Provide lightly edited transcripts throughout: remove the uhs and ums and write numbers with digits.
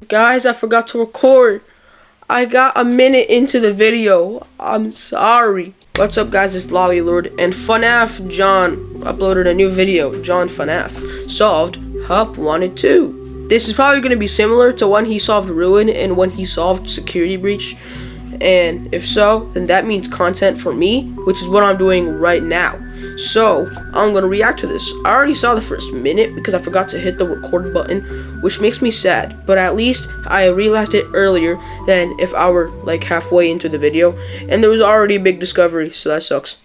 Guys, I forgot to record. I got a minute into the video. I'm sorry. What's up, guys? It's Lolly Lord and FNAF John uploaded a new video. John FNAF solved Help Wanted 2. This is probably going to be similar to when he solved Ruin and when he solved Security Breach. And if so, then that means content for me, which is what I'm doing right now. So I'm gonna react to this. I already saw the first minute because I forgot to hit the record button, which makes me sad, but at least I realized it earlier than if I were like halfway into the video and there was already a big discovery, so that sucks.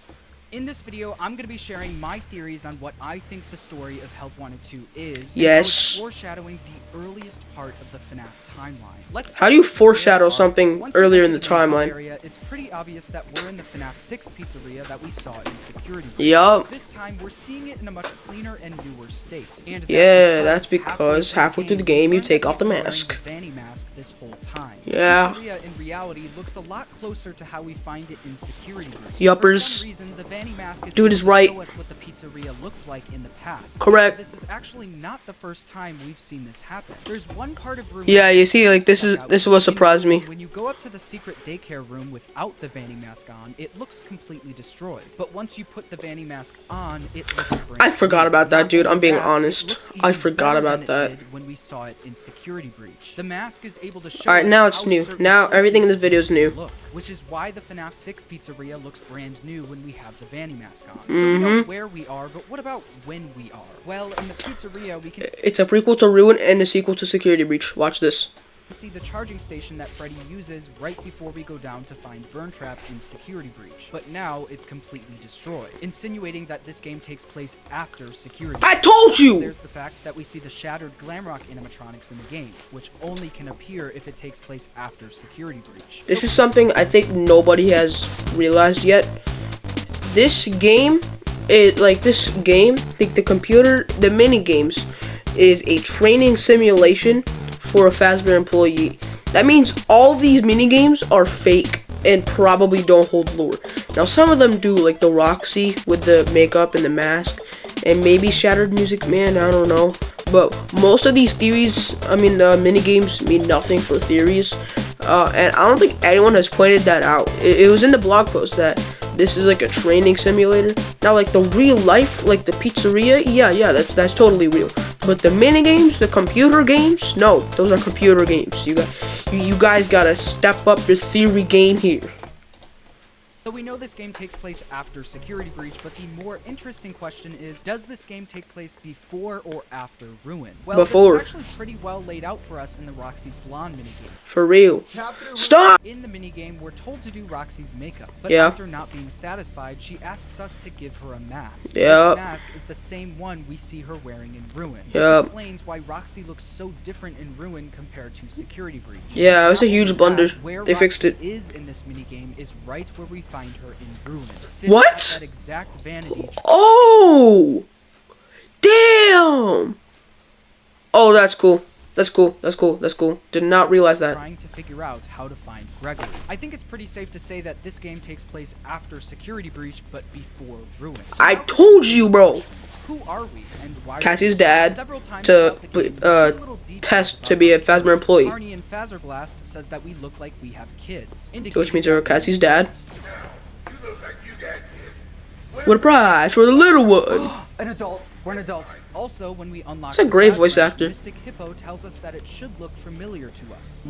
In this video, I'm going to be sharing my theories on what I think the story of Help Wanted 2 is. Yes. And foreshadowing the earliest part of the FNAF timeline. How do you foreshadow something earlier in the timeline? Area, it's pretty obvious that we're in the FNAF 6 pizzeria that we saw in Security Breach. Yup. This time, we're seeing it in a much cleaner and newer state. And that's because halfway through the game, you take off the mask. Vanny mask this whole time. Yeah. Pizzeria in reality looks a lot closer to how we find it in Security Breach. Yuppers. For some reason, the Vanny mask is Dude is right. show us what the pizzeria looked like in the past. Correct. This is actually not the first time we've seen this happen. There's one part of room. Yeah, you see, like this is what surprised me. When you go up to the secret daycare room without the Vanny mask on, it looks completely destroyed. But once you put the Vanny mask on, it looks brand I forgot about that, dude. I'm being new. honest. I forgot about that. When we saw it in Security Breach, the mask is able to show. All right, now it's new. Now everything in this video is new. Look, which is why the FNAF 6 pizzeria looks brand new when we have the Vanny mask on. So we know where we are, but what about when we are? Well, in the pizzeria, we can. It's a prequel to Ruin and a sequel to Security Breach. Watch this. See the charging station that Freddy uses right before we go down to find Burntrap in Security Breach. But now it's completely destroyed, insinuating that this game takes place after Security Breach. I told you! There's the fact that we see the shattered Glamrock animatronics in the game, which only can appear if it takes place after Security Breach. This is something I think nobody has realized yet. This game, the mini games is a training simulation for a Fazbear employee. That means all these mini games are fake and probably don't hold lore. Now some of them do, like the Roxy with the makeup and the mask, and maybe Shattered Music Man, I don't know. But most of these theories, mini games mean nothing for theories. And I don't think anyone has pointed that out. It was in the blog post that this is like a training simulator. Now, like the real life, like the pizzeria, yeah, that's totally real. But the mini games, the computer games, no, those are computer games. You guys gotta step up your theory game here. So we know this game takes place after Security Breach, but the more interesting question is, does this game take place before or after Ruin? Well, before. This is actually pretty well laid out for us in the Roxy Salon minigame. For real. Stop! In the minigame, we're told to do Roxy's makeup, but yeah. After not being satisfied, she asks us to give her a mask. Yeah. This mask is the same one we see her wearing in Ruin. Yeah. This explains why Roxy looks so different in Ruin compared to Security Breach. Yeah, it was a huge blunder. They fixed it. Is in this minigame is right where we find her in Ruin. What? That exact vanity. Oh! Damn! Oh, that's cool. That's cool. Did not realize that. Trying to figure out how to find Gregory. I think it's pretty safe to say that this game takes place after Security Breach, but before Ruin. So I told you, bro. Who are we and why? Cassie's dad to test to be a Fazbear employee. Arnie and Fazerblast says that we look like we have kids, which means you're Cassie's dad. What a prize for the little one! An adult. We're an adult. Also, when we unlock, it's a great voice actor. Mystic Hippo tells us that it should look familiar to us.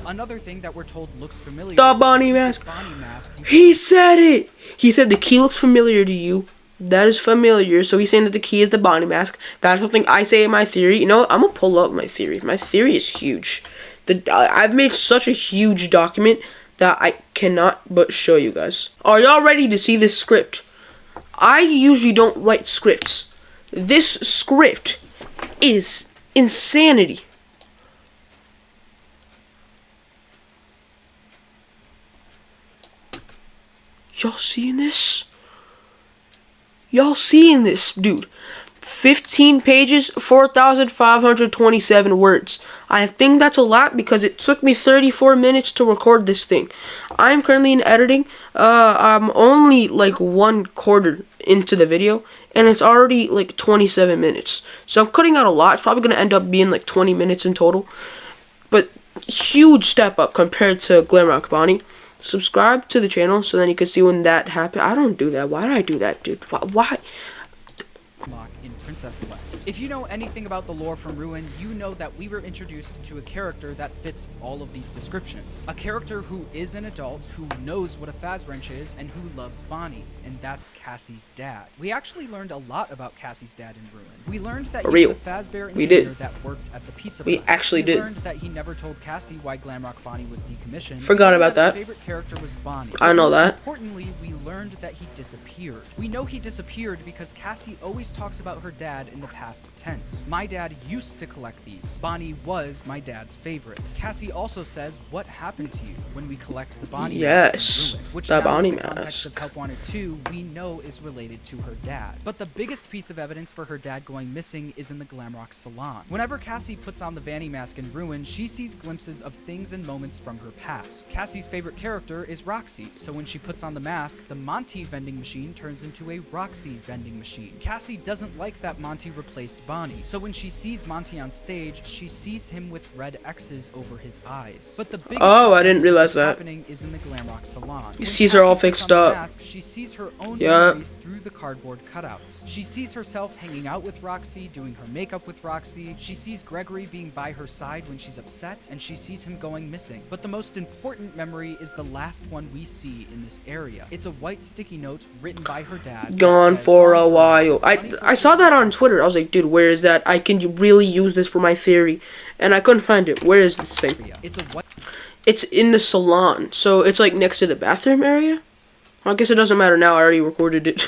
Another thing that we're told looks familiar. The Bonnie mask. He said it. He said the key looks familiar to you. That is familiar. So he's saying that the key is the Bonnie mask. That's something I say in my theory. You know, I'm gonna pull up my theory. My theory is huge. I've made such a huge document that I cannot but show you guys. Are y'all ready to see this script? I usually don't write scripts. This script is insanity. Y'all seeing this? Y'all seeing this, dude? 15 pages, 4,527 words. I think that's a lot because it took me 34 minutes to record this thing. I'm currently in editing. I'm only like 1/4 into the video, and it's already like 27 minutes. So I'm cutting out a lot. It's probably going to end up being like 20 minutes in total. But huge step up compared to Glamrock Bonnie. Subscribe to the channel so then you can see when that happened. I don't do that. Why did I do that, dude? Why? In Princess Quest. If you know anything about the lore from Ruin, you know that we were introduced to a character that fits all of these descriptions. A character who is an adult, who knows what a Fazwrench is, and who loves Bonnie, and that's Cassie's dad. We actually learned a lot about Cassie's dad in Ruin. We learned that he was a Fazbear engineer that worked at the pizza place. We actually did. We learned that he never told Cassie why Glamrock Bonnie was decommissioned. Forgot about that. His favorite character was Bonnie. I know that. Importantly, we learned that he disappeared. We know he disappeared because Cassie always talks about her dad in the past tense. My dad used to collect these. Bonnie was my dad's favorite. Cassie also says, what happened to you when we collect the Bonnie mask? Yes, which the now, Bonnie in the context mask. of Help Wanted 2, we know is related to her dad. But the biggest piece of evidence for her dad going missing is in the Glamrock salon. Whenever Cassie puts on the Vanny mask in Ruin, she sees glimpses of things and moments from her past. Cassie's favorite character is Roxy, so when she puts on the mask, the Monty vending machine turns into a Roxy vending machine. Cassie doesn't like that Monty replaced Bonnie, so when she sees Monty on stage, she sees him with red X's over his eyes. But the biggest I didn't realize that. happening is in the Glamrock salon. He sees her all fixed up. Mask, she sees her own memories through the cardboard cutouts. She sees herself hanging out with Roxy, doing her makeup with Roxy. She sees Gregory being by her side when she's upset, and she sees him going missing. But the most important memory is the last one we see in this area. It's a white sticky note written by her dad. Gone for a while. I saw that on Twitter. I was like, dude, where is that? I can really use this for my theory. And I couldn't find it. Where is this thing? It's in the salon. So it's like next to the bathroom area? I guess it doesn't matter now. I already recorded it.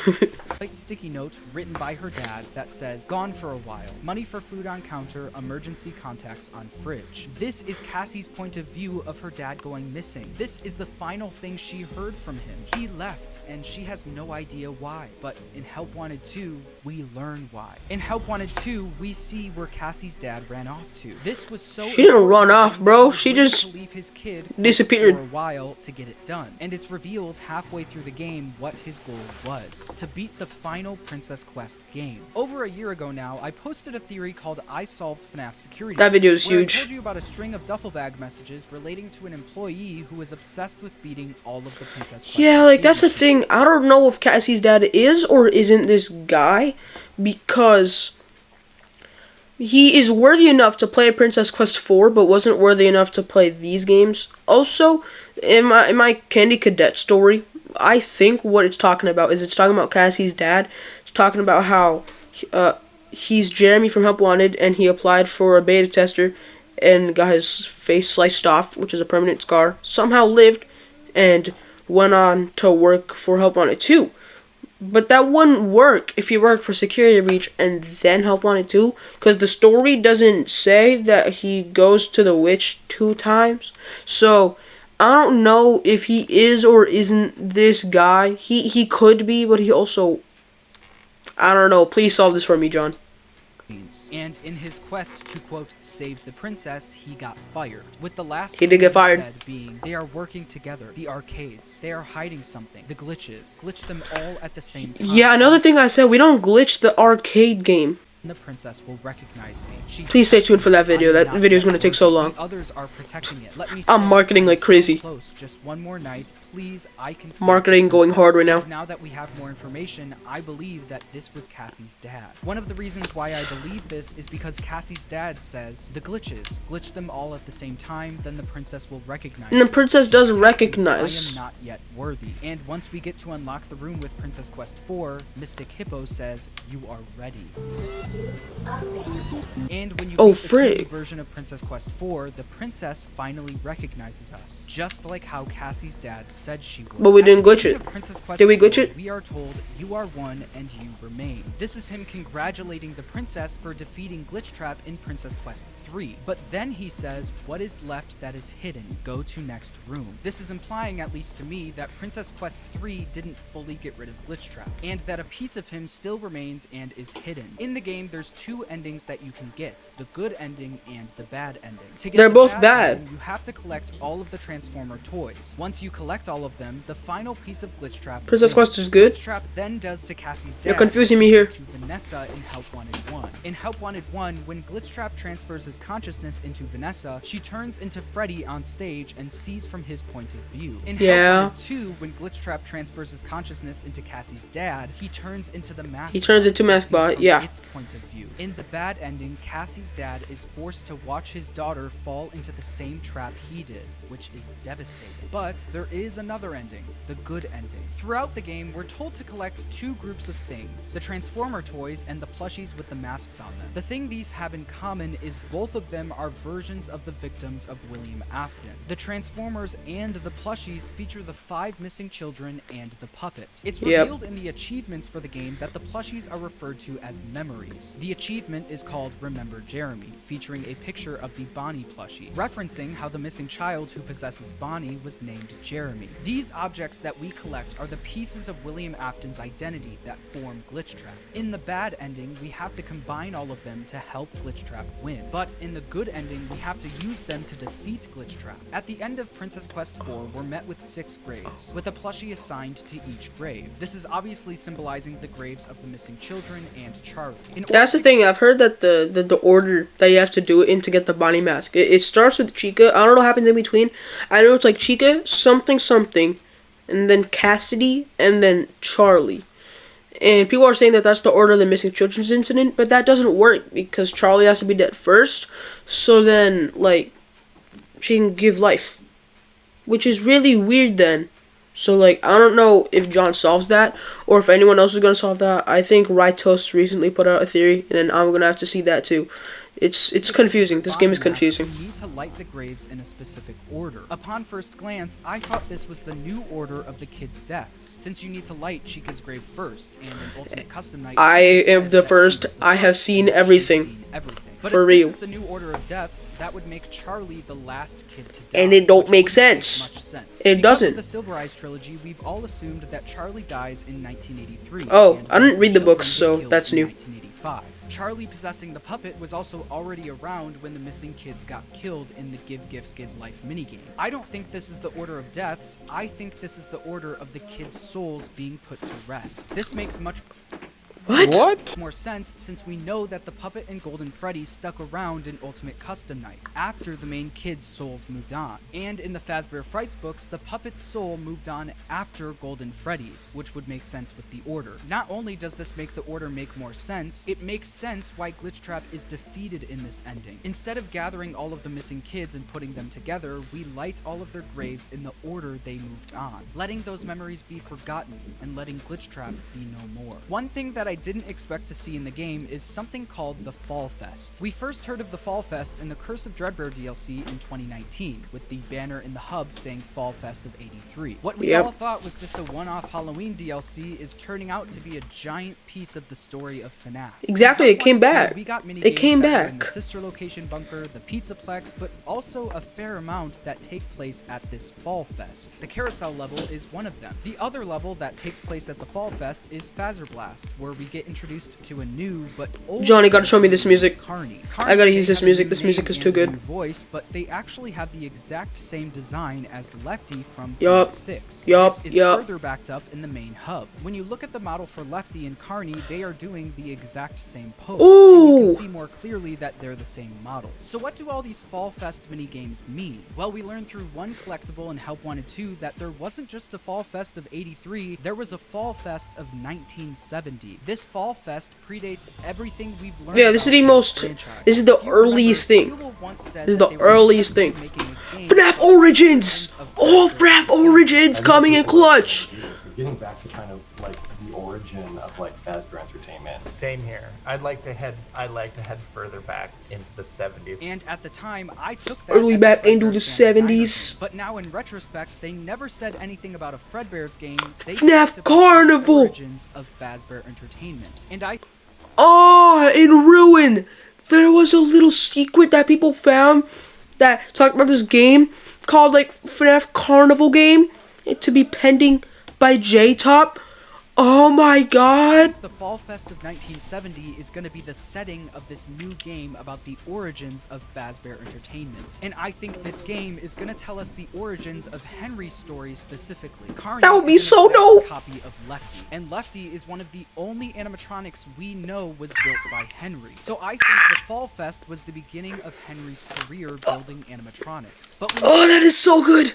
White sticky note written by her dad that says, gone for a while. Money for food on counter, emergency contacts on fridge. This is Cassie's point of view of her dad going missing. This is the final thing she heard from him. He left, and she has no idea why. But in Help Wanted 2, we learn why. In Help Wanted 2, we see where Cassie's dad ran off to. This was so She didn't run off, bro. She just leave his kid disappeared for a while to get it done. And it's revealed halfway through the game what his goal was: to beat the final Princess Quest game. Over a year ago now, I posted a theory called I Solved FNAF Security. That video is huge. I told you about a string of duffel bag messages relating to an employee who was obsessed with beating all of the Princess Quest. Yeah, like that's the thing. I don't know if Cassie's dad is or isn't this guy, because he is worthy enough to play Princess Quest 4, but wasn't worthy enough to play these games. Also, in my Candy Cadet story, I think what it's talking about is it's talking about Cassie's dad. It's talking about how he's Jeremy from Help Wanted, and he applied for a beta tester and got his face sliced off, which is a permanent scar. Somehow lived and went on to work for Help Wanted 2. But that wouldn't work if he worked for Security Breach and then Help Wanted 2, because the story doesn't say that he goes to the witch 2 times. So I don't know if he is or isn't this guy. He could be, but he also, I don't know. Please solve this for me, John. And in his quest to, quote, save the princess, he got fired. With the last he did get fired. Said being, they are working together. The arcades. They are hiding something. The glitches. Glitch them all at the same time. Yeah, another thing I said, we don't glitch the arcade game. The princess will recognize me. Please stay tuned for that video. That video is going to take so long. The others are protecting it. Let me I'm marketing like crazy. Close. Just one more night, please. I can marketing going hard right now. Now that we have more information, I believe that this was Cassie's dad. One of the reasons why I believe this is because Cassie's dad says the glitches. Glitch them all at the same time, then the princess will recognize. And the princess does recognize. I am not yet worthy. And once we get to unlock the room with Princess Quest 4, Mystic Hippo says you are ready. And when you beat the 2D version of Princess Quest 4, the princess finally recognizes us, just like how Cassie's dad said she would. But we didn't glitch it. Did we glitch it? We are told you are one and you remain. This is him congratulating the princess for defeating Glitch Trap in Princess Quest 3. But then he says, what is left that is hidden? Go to next room. This is implying, at least to me, that Princess Quest 3 didn't fully get rid of Glitch Trap, and that a piece of him still remains and is hidden. In the game, game, there's two endings that you can get, the good ending and the bad ending. To get They're the both bad. ending, you have to collect all of the Transformer toys. Once you collect all of them, the final piece of Glitchtrap Princess wins. Quest is good. Glitchtrap then does to Cassie's dad. You're confusing me here. To Vanessa in Help Wanted 1. In Help Wanted 1, when Glitchtrap transfers his consciousness into Vanessa, she turns into Freddy on stage and sees from his point of view. In Help Wanted 2, when Glitchtrap transfers his consciousness into Cassie's dad, he turns into the mask. He turns into Maskbot, yeah. Its point of view. In the bad ending, Cassie's dad is forced to watch his daughter fall into the same trap he did, which is devastating. But there is another ending, the good ending. Throughout the game, we're told to collect two groups of things, the Transformer toys and the plushies with the masks on them. The thing these have in common is both of them are versions of the victims of William Afton. The Transformers and the plushies feature the 5 missing children and the puppet. It's revealed in the achievements for the game that the plushies are referred to as memories. The achievement is called Remember Jeremy, featuring a picture of the Bonnie plushie, referencing how the missing child who possesses Bonnie was named Jeremy. These objects that we collect are the pieces of William Afton's identity that form Glitchtrap. In the bad ending, we have to combine all of them to help Glitchtrap win. But in the good ending, we have to use them to defeat Glitchtrap. At the end of Princess Quest 4, we're met with 6 graves, with a plushie assigned to each grave. This is obviously symbolizing the graves of the missing children and Charlie. That's the thing. I've heard that the order that you have to do it in to get the Bonnie mask. It starts with Chica. I don't know what happens in between. I know it's like Chica, something, and then Cassidy, and then Charlie. And people are saying that that's the order of the missing children's incident, but that doesn't work because Charlie has to be dead first. So then, like, she can give life, which is really weird then. So, like, I don't know if John solves that or if anyone else is going to solve that. I think Rytos recently put out a theory, and then I'm going to have to see that too. It's confusing. This game is confusing. You need to light the graves in a specific order. Upon first glance, I thought this was the new order of the kids' deaths, since you need to light Chica's grave first, and in Ultimate Custom Night, I am the first. I have seen everything. But for if real. This is the new order of deaths, that would make Charlie the last kid to die. And it don't make Much sense. sense. It Because doesn't. of the Silver Eyes trilogy, we've all assumed that Charlie dies in 1983. Oh, and I didn't the read the children books, get so killed that's in new. 1985. Charlie possessing the puppet was also already around when the missing kids got killed in the Give Gifts Give Life minigame. I don't think this is the order of deaths, I think this is the order of the kids' souls being put to rest. This makes much more sense since we know that the puppet and Golden Freddy stuck around in Ultimate Custom Night after the main kids' souls moved on. And in the Fazbear Frights books, the puppet's soul moved on after Golden Freddy's, which would make sense with the order. Not only does this make the order make more sense, it makes sense why Glitchtrap is defeated in this ending. Instead of gathering all of the missing kids and putting them together, we light all of their graves in the order they moved on, letting those memories be forgotten and letting Glitchtrap be no more. One thing that I didn't expect to see in the game is something called the Fall Fest. We first heard of the Fall Fest in the Curse of Dreadbear DLC in 2019, with the banner in the hub saying Fall Fest of 83. What we all thought was just a one-off Halloween DLC is turning out to be a giant piece of the story of FNAF. Exactly, it came back. We got mini It came games that were in back. the sister location bunker, the Pizzaplex, but also a fair amount that take place at this Fall Fest. The Carousel level is one of them. The other level that takes place at the Fall Fest is Phaser Blast, where we get introduced to a new but old Johnny, gotta show me this music. Carney. I gotta use They this have a music. new This music name is and too a good. new voice, but they actually have the exact same design as Lefty from Yup. 6. Yup. This is further backed up in the main hub. When you look at the model for Lefty and Carney, they are doing the exact same pose. Ooh. And you can see more clearly that they're the same model. So what do all these Fall Fest minigames mean? Well, we learned through one collectible in Help Wanted 2 that there wasn't just a Fall Fest of 83, there was a Fall Fest of 1970. This Fall Fest predates everything we've learned. Yeah, this is the most. This is the earliest thing. This is the earliest thing. FNAF Origins! Oh, FNAF Origins coming in clutch! Getting back to kind of like the origin of like Fazbear Entertainment. Same here. I'd like to head further back into the 70s. And at the time, I took that Early as a back into Fredbear's the game 70s. But now in retrospect, they never said anything about a Fredbear's game. They FNAF talked about Carnival! the origins of Fazbear Entertainment. And I Ah, in Ruin, there was a little secret that people found that talked about this game called like FNAF Carnival game to be pending by J-Top. Oh my god. The Fall Fest of 1970 is going to be the setting of this new game about the origins of Fazbear Entertainment. And I think this game is going to tell us the origins of Henry's story specifically. Carney That would be is an so exact dope. copy of Lefty, and Lefty is one of the only animatronics we know was built by Henry. So I think the Fall Fest was the beginning of Henry's career building animatronics. But we Oh, that is so good.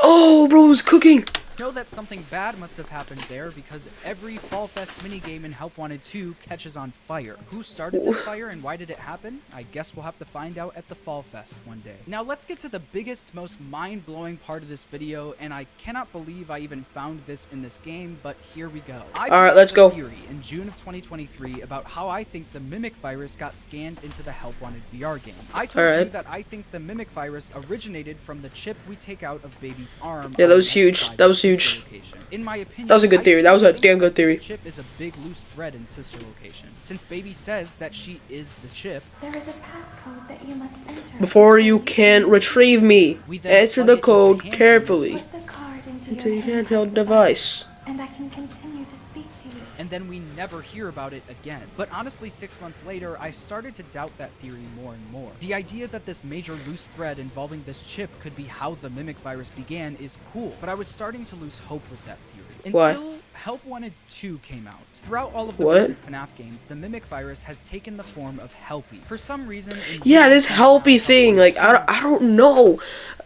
Oh, bro, it's cooking. know that something bad must have happened there because every Fall Fest minigame in Help Wanted 2 catches on fire. Who started this fire and why did it happen? I guess we'll have to find out at the Fall Fest one day. Now let's get to the biggest, most mind-blowing part of this video, and I cannot believe I even found this in this game, but here we go. I All right, posted let's a go. theory in June of 2023 about how I think the Mimic virus got scanned into the Help Wanted VR game. I told All you right. that I think the Mimic virus originated from the chip we take out of baby's arm. Yeah, that on was the huge. side That of was the huge. sister location. In my opinion, That was a good I theory. That was a still damn think good theory. This chip is a big loose thread in sister location. Since baby says that she is the chip, There is a passcode that you must enter. Before you can retrieve me, We then answer plug the it into code handheld carefully. Put the card into It's a your handheld device. and I can continue to speak to you. and then we never hear about it again. But honestly, 6 months later, I started to doubt that theory more and more. The idea that this major loose thread involving this chip could be how the Mimic virus began is cool, but I was starting to lose hope with that theory. Why? Until Help Wanted 2 came out. Throughout all of the What? recent FNAF games, the Mimic virus has taken the form of Helpy. For some reason... in Yeah, recent this FNAF Helpy Help thing, Wanted like, 2, I don't know.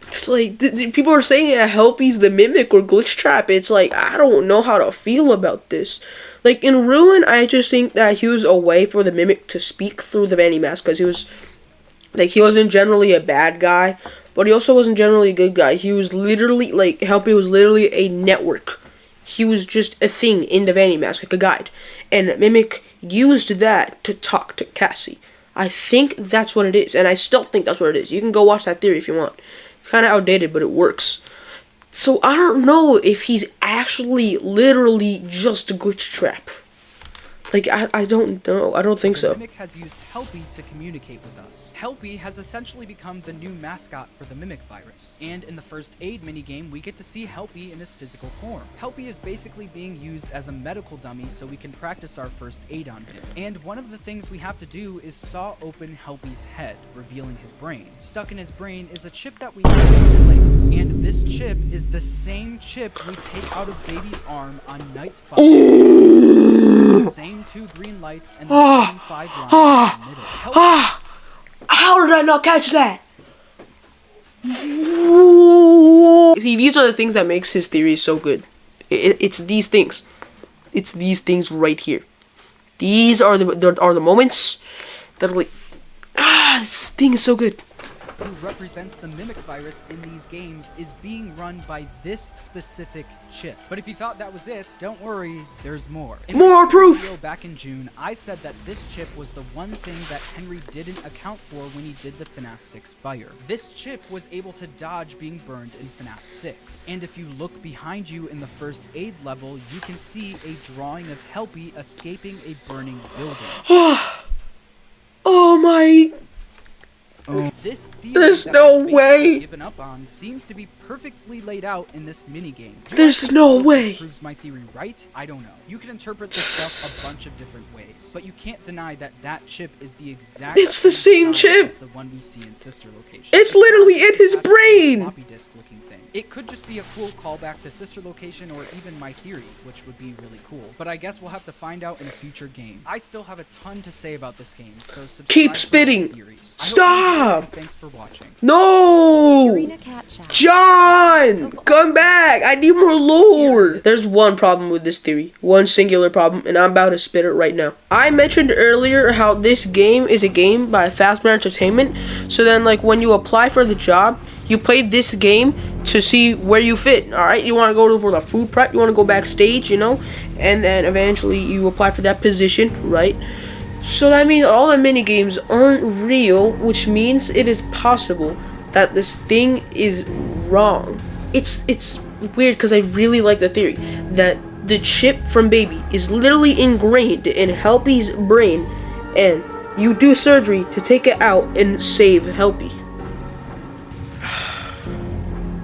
It's like, people are saying that Helpy's the Mimic or Glitch Trap. It's like, I don't know how to feel about this. Like, in Ruin, I just think that he was a way for the Mimic to speak through the Vanny Mask, because he was, like, he wasn't generally a bad guy, but he also wasn't generally a good guy. He was literally, like, Helpy was literally a network. He was just a thing in the Vanny Mask, like a guide. And Mimic used that to talk to Cassie. I think that's what it is, and I still think that's what it is. You can go watch that theory if you want. It's kind of outdated, but it works. So I don't know if he's actually literally just a Glitch Trap. Like, I don't know. I don't think The so. Mimic has used Helpy to communicate with us. Helpy has essentially become the new mascot for the Mimic virus. And in the first aid minigame, we get to see Helpy in his physical form. Helpy is basically being used as a medical dummy so we can practice our first aid on him. And one of the things we have to do is saw open Helpy's head, revealing his brain. Stuck in his brain is a chip that we need to replace. And this chip is the same chip we take out of baby's arm on night 5. The same 2 green lights and the same 5 lines in the middle. How did I not catch that? See, these are the things that makes his theory so good. It's these things. It's these things right here. These are the moments that are like, this thing is so good. Who represents the Mimic virus in these games is being run by this specific chip. But if you thought that was it, don't worry, there's more. In More my proof! video back in June, I said that this chip was the one thing that Henry didn't account for when he did the FNAF 6 fire. This chip was able to dodge being burned in FNAF 6. And if you look behind you in the first aid level, you can see a drawing of Helpy escaping a burning building. Oh my. This theory There's that no I've basically way. given up on seems to be perfectly laid out in this minigame. Do I There's think no all of this way. proves my theory right? I don't know. You can interpret this stuff a bunch of different ways, but you can't deny that that chip is the exact It's the same size chip. as the one we see in Sister Location. It's not literally like in his it's a brain. floppy disk looking thing. It could just be a cool callback to Sister Location or even my theory, which would be really cool. But I guess we'll have to find out in a future game. I still have a ton to say about this game, so subscribe Keep for more spitting. theories. I hope you enjoyed, Stop. and thanks for watching. No! Arena Cat Shack. John! Come back! I need more lore! There's one problem with this theory. One singular problem, and I'm about to spit it right now. I mentioned earlier how this game is a game by Fazbear Entertainment. So then, like, when you apply for the job, you play this game to see where you fit, alright? You want to go for the food prep, you want to go backstage, you know? And then eventually you apply for that position, right? So that means all the minigames aren't real, which means it is possible that this thing is wrong. It's weird because I really like the theory that the chip from Baby is literally ingrained in Helpy's brain, and you do surgery to take it out and save Helpy.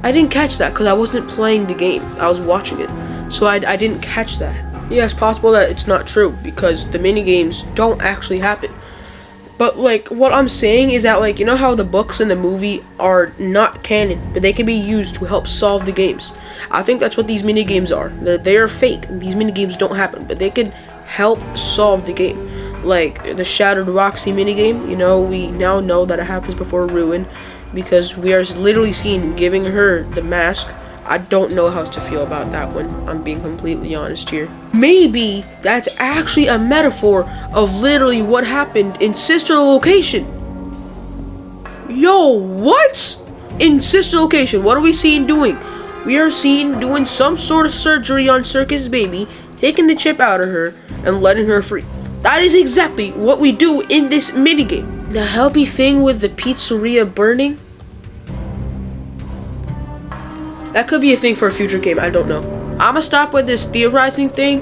I didn't catch that because I wasn't playing the game. I was watching it. So I didn't catch that. Yeah, it's possible that it's not true because the mini games don't actually happen. But like what I'm saying is that, like, you know how the books in the movie are not canon, but they can be used to help solve the games. I think that's what these mini games are. They are fake. These mini games don't happen, but they can help solve the game. Like the Shattered Roxy mini game, you know, we now know that it happens before Ruin because we are literally seen giving her the mask. I don't know how to feel about that one. I'm being completely honest here. Maybe that's actually a metaphor of literally what happened in Sister Location. Yo, what? In Sister Location, what are we seeing doing? We are seen doing some sort of surgery on Circus Baby, taking the chip out of her and letting her free. That is exactly what we do in this minigame. The healthy thing with the pizzeria burning? That could be a thing for a future game, I don't know. I'ma stop with this theorizing thing.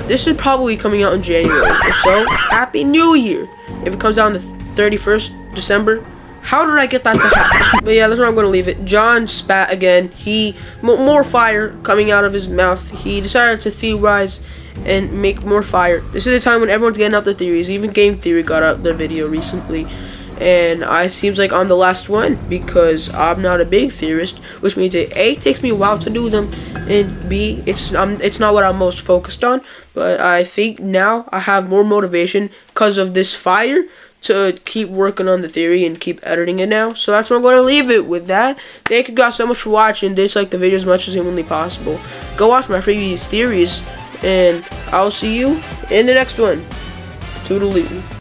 This is probably coming out in January or so. Happy New Year! If it comes out on the 31st December, how did I get that to happen? But yeah, that's where I'm gonna leave it. John spat again. More fire coming out of his mouth. He decided to theorize and make more fire. This is the time when everyone's getting out their theories. Even Game Theory got out their video recently. And I seems like I'm the last one because I'm not a big theorist, which means it A, takes me a while to do them, and B, it's not what I'm most focused on. But I think now I have more motivation because of this fire to keep working on the theory and keep editing it now. So that's where I'm going to leave it with that. Thank you guys so much for watching. Dislike the video as much as humanly possible. Go watch my previous theories, and I'll see you in the next one. Toodaloo.